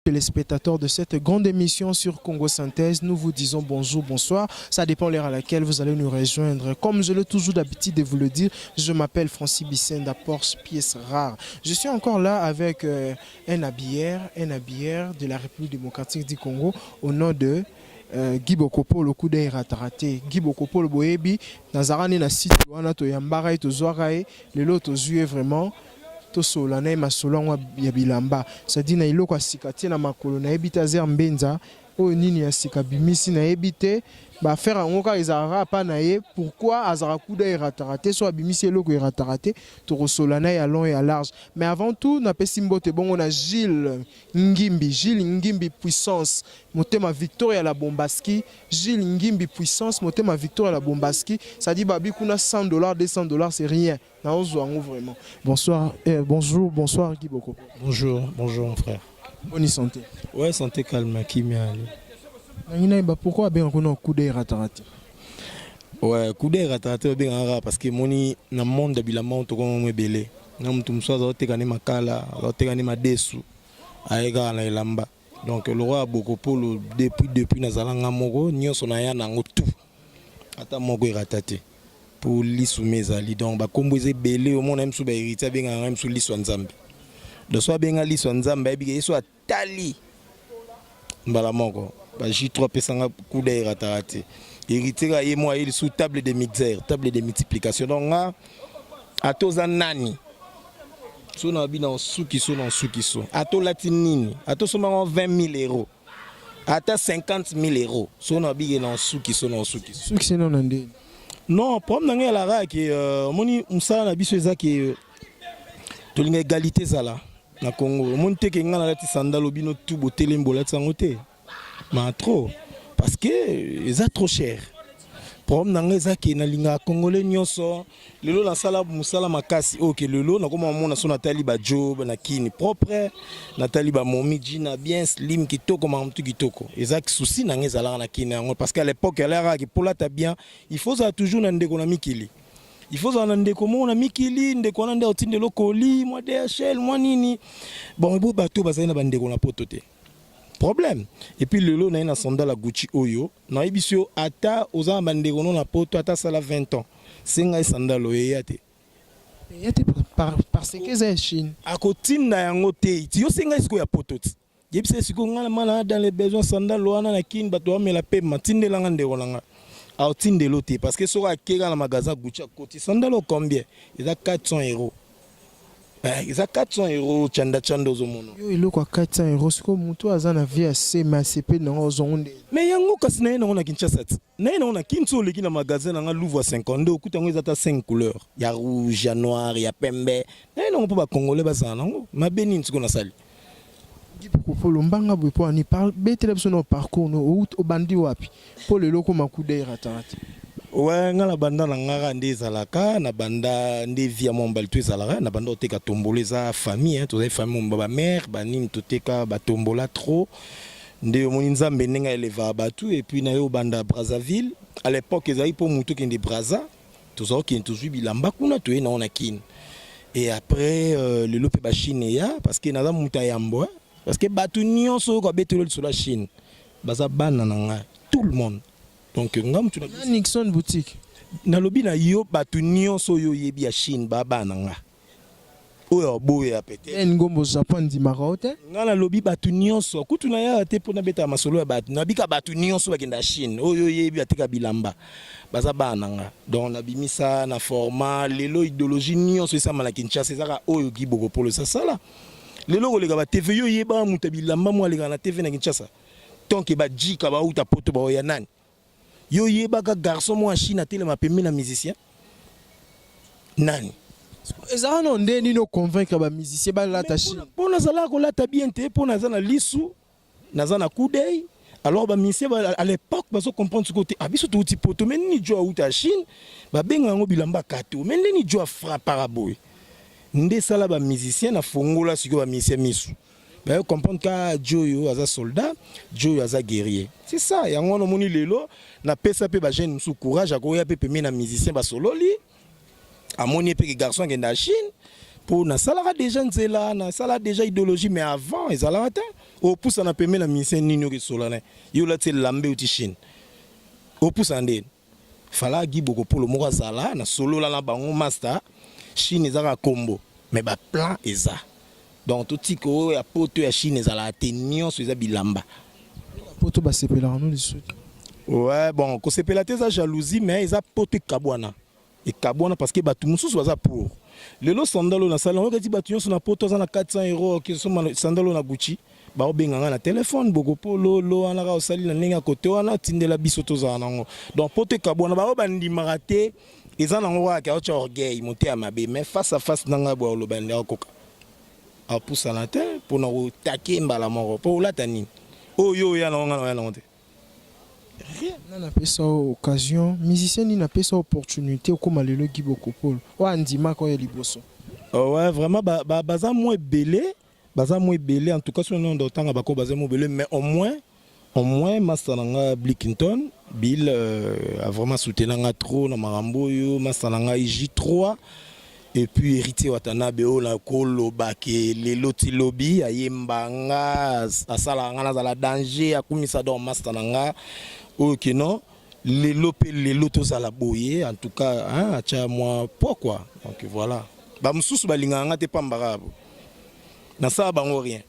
Téléspectateurs de cette grande émission sur Congo Synthèse, nous vous disons bonjour, bonsoir. Ça dépend de l'heure à laquelle vous allez nous rejoindre. Comme je l'ai toujours d'habitude de vous le dire, je m'appelle Francis Bissenda, Porsche pièce rare. Je suis encore là avec un habilleur de la République démocratique du Congo au nom de Guy Bokopo, le coup d'œil raté. Guy Bokopo, le boébi, Nazarane na site wana to yambara to zoarae, le lot to zue vraiment. Tosola na masolangwa ya bilamba c'est-à-dire na iloko asikati na makolo na ebita zer mbenza o nini ya sikabimisi na ebite ba faire ngoka ezara pa na ye pourquoi azara kuda iratarate so abimisi eloko iratarate to kosola na ya long et à large mais avant tout na pesimbote bongo na Gilles Ngimbi puissance motema victoire ya la Bombaski Gilles Ngimbi puissance motema victoire ya la Bombaski ça dit babi kuna $100 $200 c'est rien. Vraiment. Bonsoir, bonjour Guy Boko. Bonjour mon frère. Bonne santé. Ouais, santé calme, qui m'y pourquoi bien on a un coup d'œil ratarate? Ouais, coup d'œil ratarate bien rare parce que moni na monde d'habillement to comme me belé. Na mutu mswaza te kane makala, te kane madesu. Aega na elamba. Donc le roi Bokopo depuis nazalanga moko nyonso na ya nango tout. Ata moko ratate. Pour l'issou mes ali donc ba komboze belé au monde même sous ba héritier bien même sous l'issou nzambe de soit bien l'issou nzambe bi soit tali mbala moko ba j3 pesanga coup d'œil ratarate héritier et moi il sous table de mixeur table de multiplication donc nga atoza nani so na bi na suki so ato latinini ato soma 20 000 euros ata 50 000 euros so na bi na suki so non ndé. Non, problème dans la rare que moni musala na biso ezaki to linga égalité zala na Congo. Mon te ke ngala lati sandalo bino tout botele mbola tsangote. Mais trop parce que eza trop cher. Problème dans ezaki na linga congolais nyonso lelo na sala musala makasi OK lelo na koma mona so na tali ba job na kini propre na tali ba momiji na bien slim kitoko ma mtu kitoko ezaki souci na ngezala na kini parce qu'à l'époque elle era que pour la ta bien il faut ça toujours na ndeko na mikili il faut ça na ndeko mona mikili ndeko na ndeko tinde lokoli moi DHL moi nini bon bo bato bazali na bandeko na potote problème et puis le lot na ina sonda la Gucci oyo na ibisio ata oza bandeko na poto ata sala 20 ans singa sandalo yate parce que c'est Chine à côté na yango te ti yo singa siko ya poto ti yebise siko ngala mala dans les besoins sandalo wana na kin bato amela pe matinde langa ndeko langa a tinde loté parce que so akeka na magasin Gucci à côté sandalo combien il a 400 euros. Ils ont 400 euros chanda au monde. Il a 400 euros. C'est comme toi, tu as une vie assez massépée dans les ondes. Mais il y a un cas qui est Kinshasa. Il y a un Kinshasa qui est dans le magasin, dans Louvre 52. Il y a 5 couleurs. Il y a rouge, il y a noir, il y a pembe. Il y a un peu de Congolais. Ma bénin, c'est qu'on a sali. Pour le mbanga pour ani parle bête son parcours no au bandi wapi pour le loko makude ratarate. Ouais, ngala banda na ngara nde zalaka na banda nde via mombal tu zalaka na banda oteka tombola za famille hein to za famille mbaba mère banim toteka batombola trop nde moni nzambe nenga eleva batu et puis na yo banda Brazzaville à l'époque ezali po mutu kende Brazza to zo ki to zubi lamba kuna to na ona kin et après le lope ba Chine ya parce que na za muta yambo parce que batu nyonso ko betelo sur la Chine baza bana nanga tout le monde. Donc ngam tu na Nixon boutique na lobi na yo batu nyonso yo yebi ya Chine baba nanga oyo boya pete ngombo Japon di marote ngala lobi batu nyonso kutu na ya te pona beta masolo ya batu na bika batu nyonso bakenda Chine oyo yebi ateka bilamba baza bana nanga donc na bimisa na format lelo idéologie nyonso esa mala Kinshasa ezaka oyo Guy Bokopo ça sala lelo kolega ba TV yo yeba mutabilamba mo alega na TV na Kinshasa donc ba jika ba uta poto ba ya nani yo yebaka garçon moi en Chine a télé ma pembe na musicien nani ezana no ndeni no convaincre ba musicien ba la ta Chine pona zala ko la ta bien te pona zana lisu nazana coup d'œil alors ba musicien à l'époque baso comprendre ce côté abiso to ti poto men ni jo uta Chine ba benga ngo bilamba kato men ni jo frappe paraboy nde sala ba musicien na fongola siko ba musicien misu. Ben, comprendre que Joyo est un soldat, Joyo est un guerrier. C'est ça. Il y a un moni lelo, na pesa pe ba jeune sous courage, a koya pe na musicien ba solo li. A moni pe garçon qui est en Chine pour na salara déjà nzela, na salara déjà idéologie mais avant ils allaient au pousse na peme na mission nino ke solane yo la tse lambe uti Chine au pousse ande fala Guy Bokopolo moko azala na solo la na bango master Chine ezaka combo mais ba plan eza donc tout tiko ya poto ya Chine ezala atenio so eza bilamba poto ba sepela no lisu. Ouais, bon, ko sepela te za jalousie mais eza poto kabwana et kabwana parce que batu mususu baza pour lelo sandalo na salon okati batu nyonso na poto za na 400 € ki so sandalo na Gucci ba obenganga na téléphone Bokopolo lo ana ka osali na ninga kote wana tindela biso to za nango donc poto kabwana ba bandimaka te eza nango wa ka ocha orgueil monter à mabe mais face à face nanga bo lo bandi akoka a poussa na te pour na taquer mbala moko pour la tani oyo ya na ngana ya na te rien n'a pas ça occasion musicien n'a pas ça opportunité comme le Guy Bokopolo ou andima ko ya liboso. Ouais vraiment baza moins belé en tout cas sur le nom d'autant ba ko baza moins belé mais au moins master nga Blickington Bill a vraiment soutenu nga trop na marambo yo master nga IJ3 et puis héritier Watanabe o la koloba ke lelo ti lobby ayembanga asala nga na la danger akumisa do master nga ok non lelo to sala boye en tout cas hein acha moi pourquoi donc voilà ba mususu balinganga te pambara na ça bango rien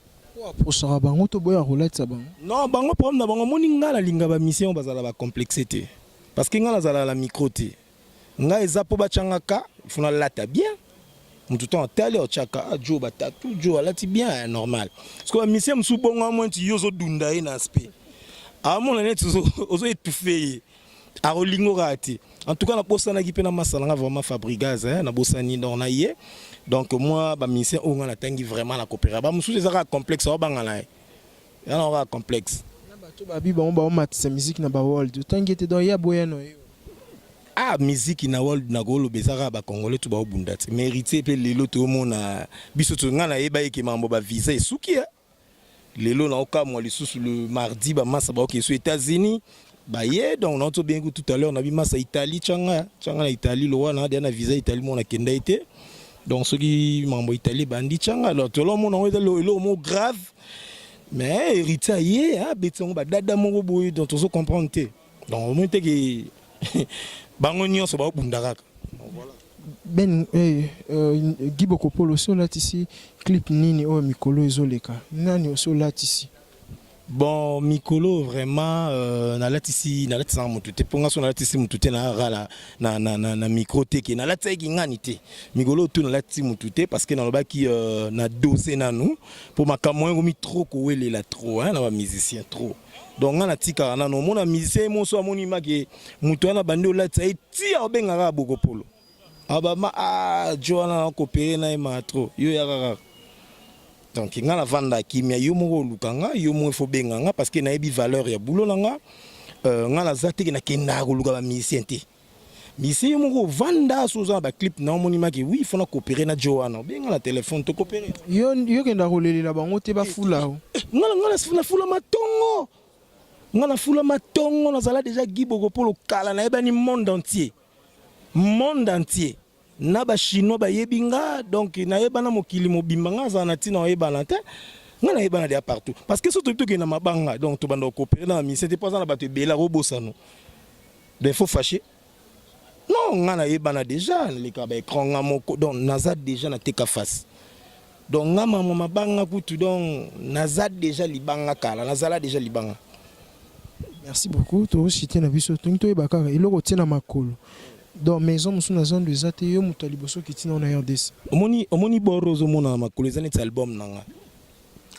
pour ça bango to boya roulette ça bango non bango problème na bango moninga la linga ba mission bazala ba complexité parce que nga la la micro te nga eza po bachangaka funa lata bien mutu to tali o chaka jo batatu jo alati bien normal parce que mission msu bongo moins ti yozo dunda ina aspect à mon année ozo étouffé à rolingo rati en tout cas la poste na kipe na masala vraiment fabrigaz hein na bosani donc na yé donc moi ba mission on a tangi vraiment la coopérer ba musu ezaka complexe ba ngala ya na ba complexe na bato ba bi ba on matisa musique na ba world tangi était dans ya boyano ah musique na world na golo bezaka ba congolais tout ba obunda te mérité pe lelo to mona biso to ngana yeba yeke mambo ba visa esuki lelo na oka moi lisusu le mardi ba massa ba ok aux États-Unis ba yé donc on a bien tout à l'heure on a vu massa Italie changa na Italie lo wana na visa Italie mona kenda été donc ceux qui mambo Italie bandi changa alors tout le monde on est le mot grave mais héritier yé ah betongo ba dada moko boy donc on se comprendre te donc au moins te que bango nyonso ba bundaka voilà ben Guy Bokopolo so latisi clip nini o mikolo ezoleka nani so latisi bon mikolo vraiment na latisi mutute ponga so na latisi mutute na rala na micro te ke na latisi ngani te mikolo tout na latisi mutute parce que na lobaki na doser na nous pour makamwa ngomi trop ko welela trop hein na ba musicien trop donc on a tika na no mona musicien mo so amoni make mutu na bande o latisi ti obengaka Bokopolo abama Joana coopérer na ma trop yo ya kaka donc nga la vanda kimia yo moko lukanga yo mo fo benganga parce que na yebi valeur ya boulot nga nga la zate na kenda ko luka ba musicien te musicien moko vanda so za ba clip na moni maki oui faut na coopérer na Joana benga la téléphone to coopérer yo kenda ko lelela bango te ba fula nga fula matongo nga na fula matongo na zala déjà Guy Bokopolo kala na yeba ni monde entier na ba chinois ba yebinga donc na yebana mokili mobimbanga za na tina yebana te nga na yebana dia partout parce que surtout que na mabanga donc to banda coopérer na mi c'était pas ça na ba te bela robosano des faux fâché non nga na yebana déjà les ka ba écran nga moko donc naza déjà na teka face donc nga mama mabanga kutu donc naza déjà libanga kala nazala déjà libanga. Merci beaucoup to citer na biso to yebaka iloko tina makolo donc maison musu na zone de zate yo mutaliboso kitina na RDC omoni borozo mona makolo ezane album nanga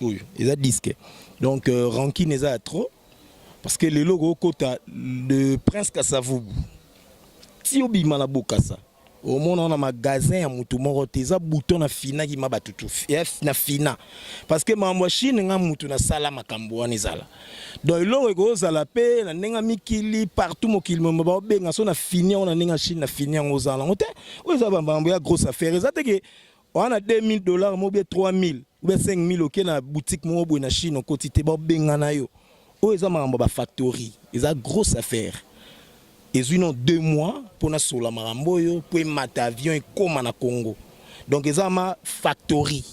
oyo eza disque donc ranking eza trop parce que le logo kota de Prince Kasavubu ti obima na bokasa au monde na magasin ya mutu moko teza bouton na fina ki mabatutu na fina parce que mambo Chine nga mutu na sala makambo wana ezala donc lo ego zala pe na nenga mikili partout mokili mo ba benga so na fini on na nenga Chine na fini ngo zala ngote o za bambo ya grosse affaire ezate ke on a $2000 mo be 3000 ou be 5000 ok na boutique mo bo na Chine okotite ba benga na yo o eza mambo ba factory eza grosse affaire. Ils ont 2 mois pour na sola maramboyo pour mat avion et comme na Congo. Donc ils ont ma factory.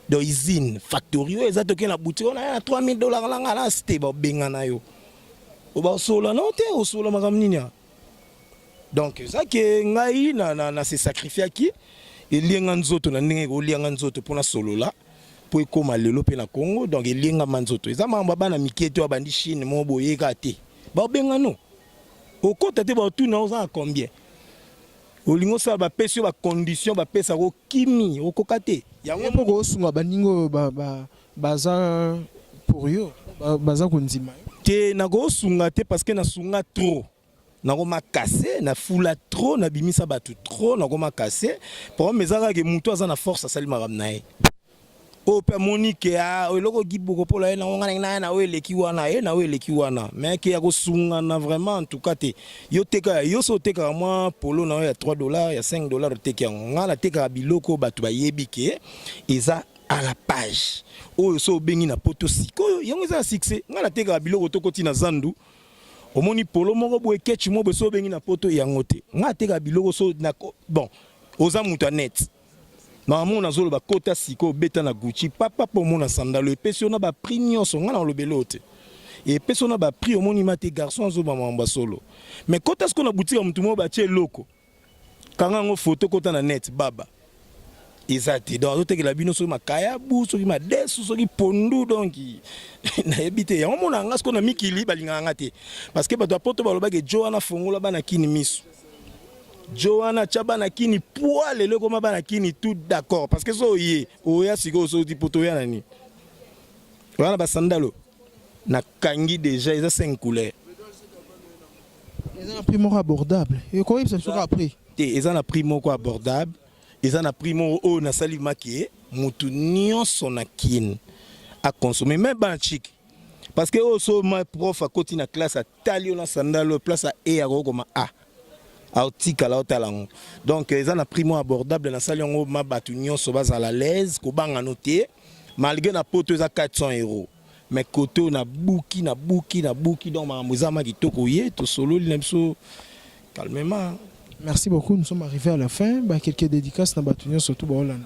dans usine factory oyo eza toke na boutique on a $3000 langa na c'était ba benga na yo oba sola non te osola makambo nini donc ça que ngai na se sacrifier ki elienga nzoto na ndenge olienga nzoto pona solo la po ekoma lelo pe na Congo donc elienga manzoto eza mamba bana miketo abandi Chine mo boyeka te ba benga no okota te ba tuna oza combien olingo sa ba pesi ba condition ba pesa ko kimi okoka te yango poko osunga baningo baza pour yo baza kondima te na go sunga te parce que na sunga trop na ko makase na fula trop na bimisa batu trop na ko makase pour mezaka ke muto aza na force asali maram na ye o pe Monique a eloko gibuko pola na ngana na weleki wana na weleki wana mais ke ya ko sunga na vraiment en tout cas te yo teka yo so teka moi polo na ya $3 ya $5 teka ngala teka biloko batu ba yebike eza à la page o so bengi na poto siko yango eza succès ngala teka biloko tokoti na zandu omoni polo moko boye ketch mo so bengi na poto yango te ngala teka biloko so na bon oza muta net na mona zolo ba kota siko beta na Gucci papa po mona sandalo epesi na ba prix nyonso ngana lobelo te epesi na ba prix omoni mate garçon zo ba mamba solo mais kota siko na boutique mutu mo ba tie loko kanga ngo photo kota na net baba ezati donc to la bino so makaya bu so ma desu so ki pondu donc na ebite ya mona nga siko na mikili balinga ngate parce que ba to poto ba loba ke Joana fongola bana kini misu Joana Chabana kini poil le comme bana kini tout d'accord parce que so yé oya siko so di poto ya nani wana ba sandalo na kangi déjà ils ont 5 couleurs ils ont un prix abordable et quoi ça sera après ils ont un prix abordable ils ont un prix au na sali makie mutu nyonso na kin à consommer même ban chic parce que so ma prof à côté na classe à talio na sandalo place à e à comme a article la talango donc ils ont un prix abordable na sali ngo ma batu nyonso baza à l'aise ko banga noter malgré na poto za €400 mais koto na buki donc ma muzama kitoko ye to solo limso calmement. Merci beaucoup, nous sommes arrivés à la fin. Quelques dédicaces na batu nyonso surtout ba Hollande.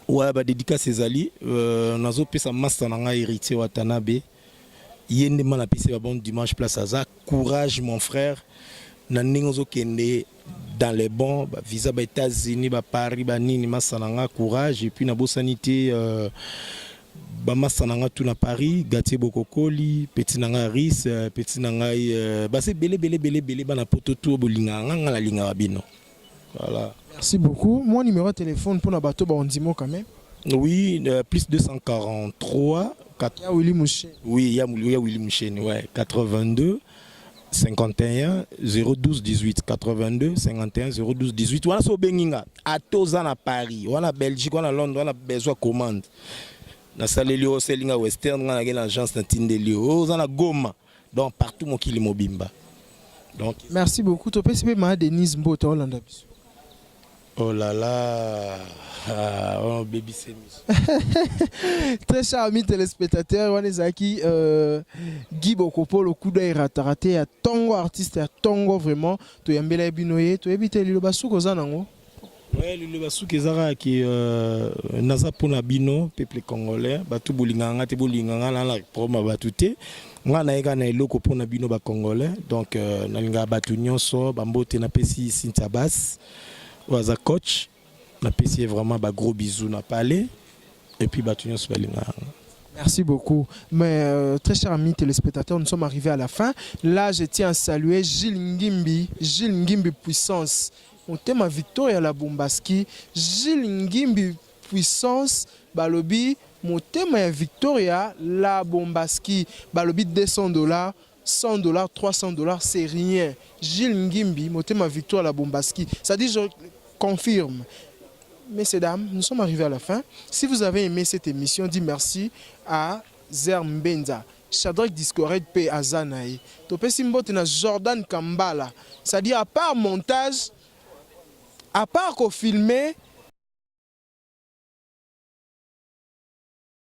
Ouais ba dédicace ezali nazo pesa master na héritier Watanabe yende mana pesa ba bon dimanche place aza courage mon frère. Na ningozo kende dans les bons visa ba États-Unis ba Paris ba nini masananga courage et puis na bosanité ba masananga tout na Paris Gatier Bokokoli petit nanga Ris petit nanga ba c'est belé ba na poto tout bolinga nga la linga bino voilà. Merci beaucoup. Mon numéro de téléphone pour na bato ba ondimo quand même. Oui, plus 243 4 ya Willy Mouchen. Oui, ya Willy Mouchen ouais 82 51 012 18 82 51 012 18 wana so benginga atoza na Paris wana Belgique wana Londres wana besoin commande na salelio selinga western na na agence na tindelio ozana Goma donc partout mokili mobimba donc merci beaucoup to pesipe ma Denise Mbota Hollande. Oh là là, oh baby c'est très chers amis téléspectateurs, on est aquí Guy Bokopo le coup d'œil raté à Tongo artiste à Tongo vraiment to yambela binoye to ebite lilo basuko zanango. Ouais, le basuko ezara qui naza pona bino peuple congolais batu bolinganga te bolinganga na la proma batute nga na eka na eloko pona bino ba congolais donc na linga batu nyonso bambote na pesi Sintabas Waza coach, na payé vraiment ba gros bisous na palais et puis batunion sur balinga. Merci beaucoup. Mais très chers amis téléspectateurs, nous sommes arrivés à la fin. Là, je tiens à saluer Gilles Ngimbi Puissance. On thème à Victoria la Bombaski. Gilles Ngimbi Puissance, balobi. Mon thème à Victoria la Bombaski. Balobi $200. $100, $300, c'est rien. Gilles Ngimbi, mon thème à Victoire la Bombaski. Ça dit, je confirme. Messieurs, dames, nous sommes arrivés à la fin. Si vous avez aimé cette émission, dis merci à Zermbenza, Shadrach Discored P. Azanaï, Topé Simbote na Jordan Kambala. C'est-à-dire, à part montage, à part qu'on filmait,